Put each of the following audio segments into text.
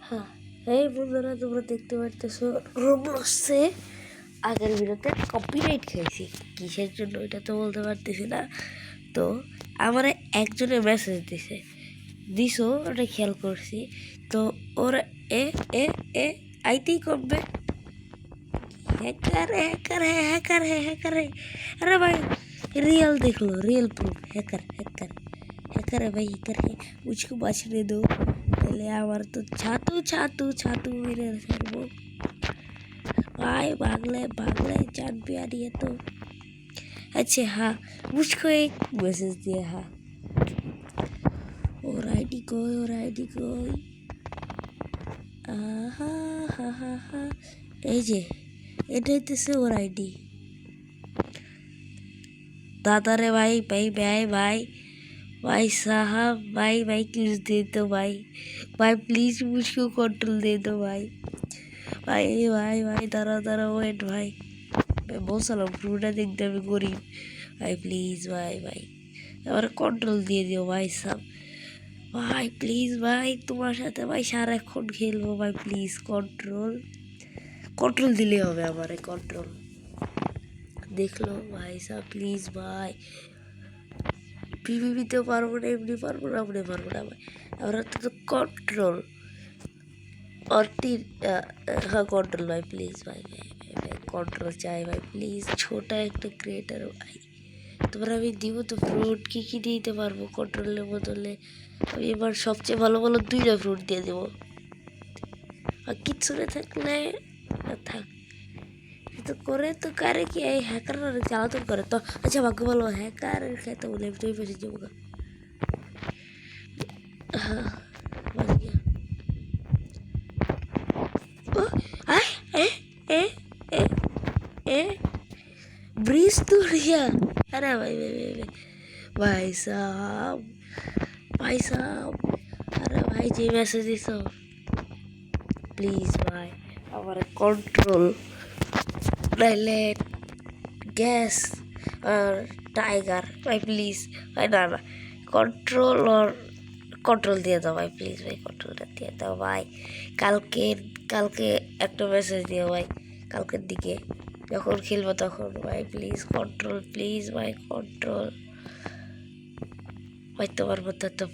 হ্যাঁ, এই বন্ধুরা তোমরা দেখতে পারতেছো রোবলক্সে আগের ভিডিওতে কপিরাইট খেয়েছি, কিসের জন্য এটা তো বলতে পারতেছি না। তো আমার একজনে মেসেজ দিছো ওটা খেয়াল করছি। তো ওরা এ এ এ আইতেই করবে हैकर हैकर है हैकर है हैकर है। अरे भाई रियल देख लो, real proof hacker hacker hacker है भाई, हैकर है। मुझको बचने दो पहले। हमारा तो छातू छातू छातू मेरे सर वो भाई भागले जान प्यारी है तो। अच्छा हाँ, मुझको एक मैसेज दिया। हाँ, और आईडी कोई हा हा हा हा এই যে এটা হইতেছে ওর আইডি। दादा रे भाई भाई भाई भाई भाई साहब भाई भाई कुछ दे दो भाई भाई प्लीज मुझको कंट्रोल दे दो भाई भाई भाई भाई दारा वेट भाई मैं बहुत सारा फ्रूटा देखते मैं गरीब भाई प्लीज भाई भाई और कंट्रोल दे दियो भाई साहब भाई प्लीज भाई तुम्हारे साथ भाई সারাক্ষণ খেলবো ভাই প্লিজ कंट्रोल দিলে হবে আমারে कंट्रोल देख लो भाई साहब प्लीज भाई पीवीपीতেও পারবো না, এমনি পারবো না, আপনি পারবো না ভাই আমরা তো कंट्रोल और हाँ कंट्रोल भाई प्लीज भाई कंट्रोल चाहिए भाई प्लीज छोटा एक क्रिएटर भाई তোমরা আমি দিব তো ফ্রুট কি দিতে পারবো कंट्रोलेর বদলে। আমি এবার সবচেয়ে ভালো ভালো 2টা ফ্রুট দিয়ে দেবো আর কিচ্ছু না থাকলে থাক तो करे तो करे कि हैकर चला तो करे तो अच्छा भाग्य बोलो हैकर कहते बोले तो ही पैसे जाऊंगा। हाँ बच गया। ओ ए ए ए ए ब्रिज टूट गया। अरे भाई साहब अरे भाई जी मैसेज दिसो प्लीज भाई हमारे कंट्रोल लाइट गैस और टाइगर भाई प्लीज भाई ना कंट्रोल और कंट्रोल दिया दो भाई प्लीज भाई कंट्रोल दिया दो भाई কালকে একটা মেসেজ দিও ভাই কালকের দিকে যখন খেলবো তখন ভাই প্লিজ कंट्रोल प्लीज भाई कंट्रोल भाई তোমার মতো তো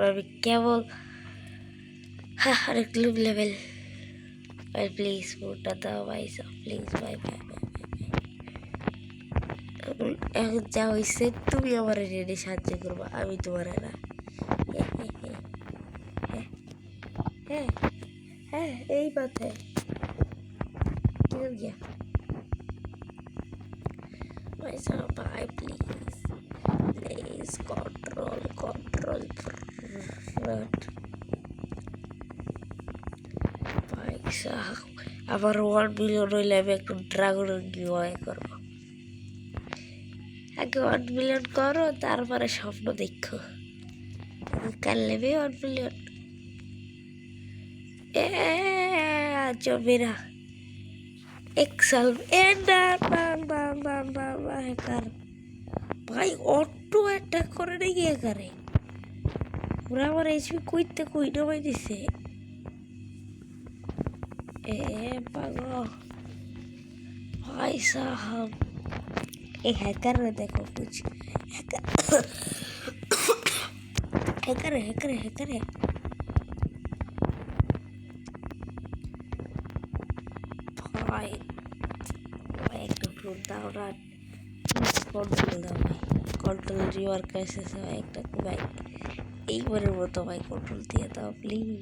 আমি কেবল আরেক লেভেল भाई प्लीज ফোনটা দাও ভাই সব প্লিজ ভাই ভাই এখন যা হয়েছে তুমি আমার রেডি সাহায্য করবো আমি তোমার না। হ্যাঁ হ্যাঁ এই বাতে किधर गया भाई साहब भाई प्लीज कंट्रोल भाई साहब আবার 1 মিলিয়ন হইলে আমি একটা ড্রাগনের গিভঅ্যাওয়ে করব। আগে 1 মিলিয়ন করো তারপরে স্বপ্ন দেখো কাল নেবে 1 মিলিয়ন। जो मेरा एक साल हैकर भाई ऑटो अटैक करे नहीं गया करे पूरा हमारे एचपी कोई ना दिसे ए पागल भाई साहब ये हैकर ने देखो कुछ हैकर है भाई एक तो फ्रूट दाओ ना कंट्रोल दाओ भाई कंट्रोल रिवर्क कैसे से भाई एक टक भाई एक बार वो तो भाई कंट्रोल दिया था प्लीज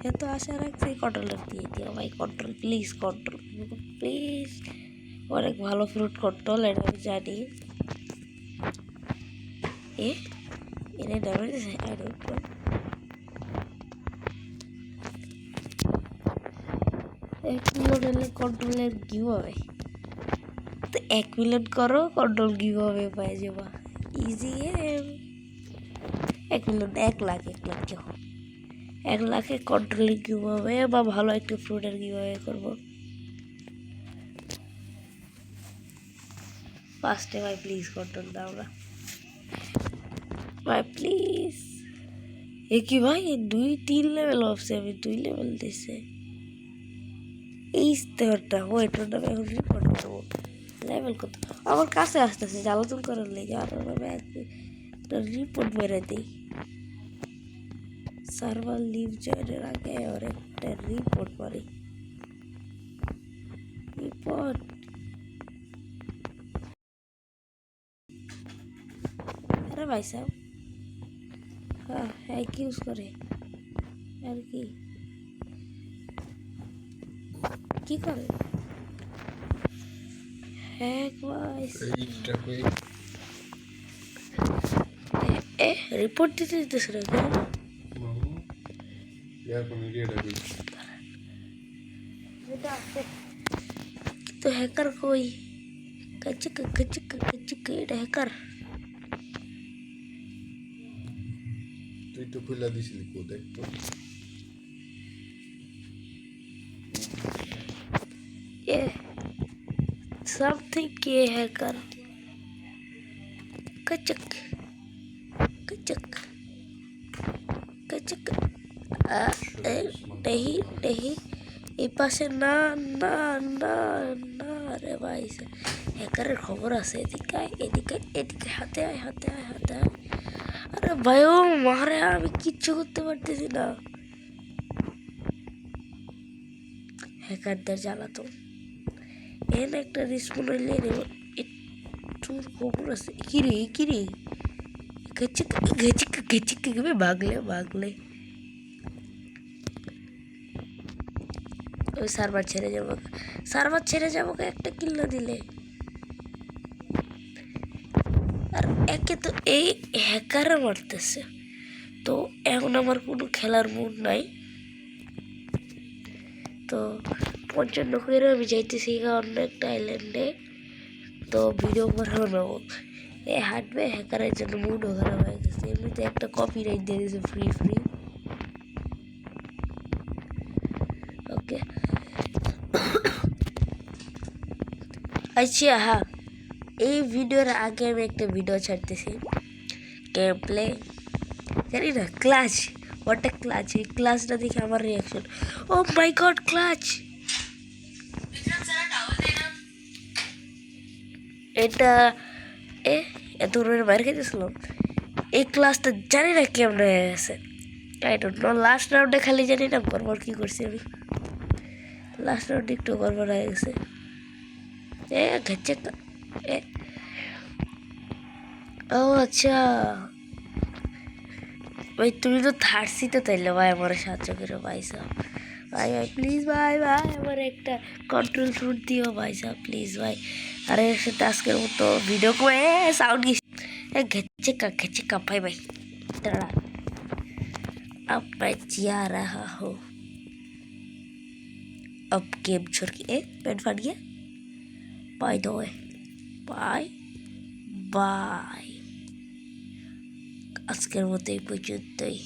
ये तो आशा रख से कंट्रोल दिया भाई कंट्रोल प्लीज और एक ভালো ফ্রুট कंट्रोल এটা আমি জানি এর ড্যামেজ আই ডোন্ট নো एक मिलियन कंट्रोलर गिवअवे तो 1 मिलियन करो कंट्रोल गिवअवे पाए जाबा इजी है 1 मिलियन 1 लाख क्यों 1 लाखे कंट्रोल गिवअवे বা ভালো একটা ফ্রুটের गिवअवे করব। ফার্স্টে ভাই প্লিজ कंट्रोल দাও না ভাই প্লিজ এ কি ভাই 2-3 লেভেল অফছে আমি 2 লেভেল দিছে এই স্তরটা ওইটার নামে এখন রিপোর্ট করবো লেভেল কত আমার কাছে আসতেছে জ্বালাতন করার লেগে আর আমি একটা রিপোর্ট মেরে দিই সার্ভার লিভ জয়েনের আগে আর একটা রিপোর্ট মারি রিপোর্ট আরে ভাই সাহেব হ্যাঁ হ্যাক ইউজ করে আর কি কি করে হ্যাক ভাই রিপোর্ট দিতে দিতেছে না কেন কিন্তু হ্যাকার কই কাচিক এটা হ্যাকার তুই তো খুলে দিছিলি কোড একটু ये something के hacker कचक कचक कचक नहीं नहीं এই পাশে না না না না রে ভাই হ্যাকারের খবর আছে এদিকে এদিকে হাতে আয় আরে ভাই ও মারে আমি কিচ্ছু করতে পারতেছি না হ্যাকারদের জ্বালাতো এর একটা রিসপন হইলে একটুর খবর আছে কিরে গেচিক ভাগলে ওই সার্ভার ছেড়ে যাবো একটা কিল না দিলে আর একে তো এই হ্যাকাররা মারতেছে তো এখন আমার কোনো খেলার মুড নাই তো 55 করে আমি যাইতেছি অন্য একটা আইল্যান্ডে তো ভিডিও বানাবো এই হাঁটবে হ্যাকারের জন্য মুডও খারাপ হয়ে গেছে এমনিতে একটা কপিরাইট দিয়ে দিয়েছে ফ্রি ওকে আচ্ছা হ্যাঁ এই ভিডিওর আগে আমি একটা ভিডিও ছাড়তেছি গেম প্লে জানি না ক্লাচ হোয়াট ক্লাচ এই ক্লাচটা দেখে আমার রিয়াকশন ও মাই গড ক্লাচ এটা এত দূরের বাইরে খেতেছিলাম এই ক্লাসটা জানি না কেমন হয়ে গেছে আই ডোন্ট নো লাস্ট রাউন্ডে খালি জানি না পরপর কী করছি আমি লাস্ট রাউন্ডে একটু গড়বড় হয়ে গেছে ও আচ্ছা ভাই তুমি তো থার্ড সিটে তাইলে ভাই আমার সাহায্য করে ভাই সাহেব ভাই প্লিজ ভাই আমার একটা কন্ট্রোল ফ্রুট দিও ভাই সাহেব প্লিজ ভাই আরে সাথে আজকের মতো ভিডিও করে সাউন্ড ঘেচে का भाई दाঁড়া अब मैं जा रहा हूँ अब गेम छोड़ के पेन फट गया बाय द वे बाय আজকের মতো এই পর্যন্তই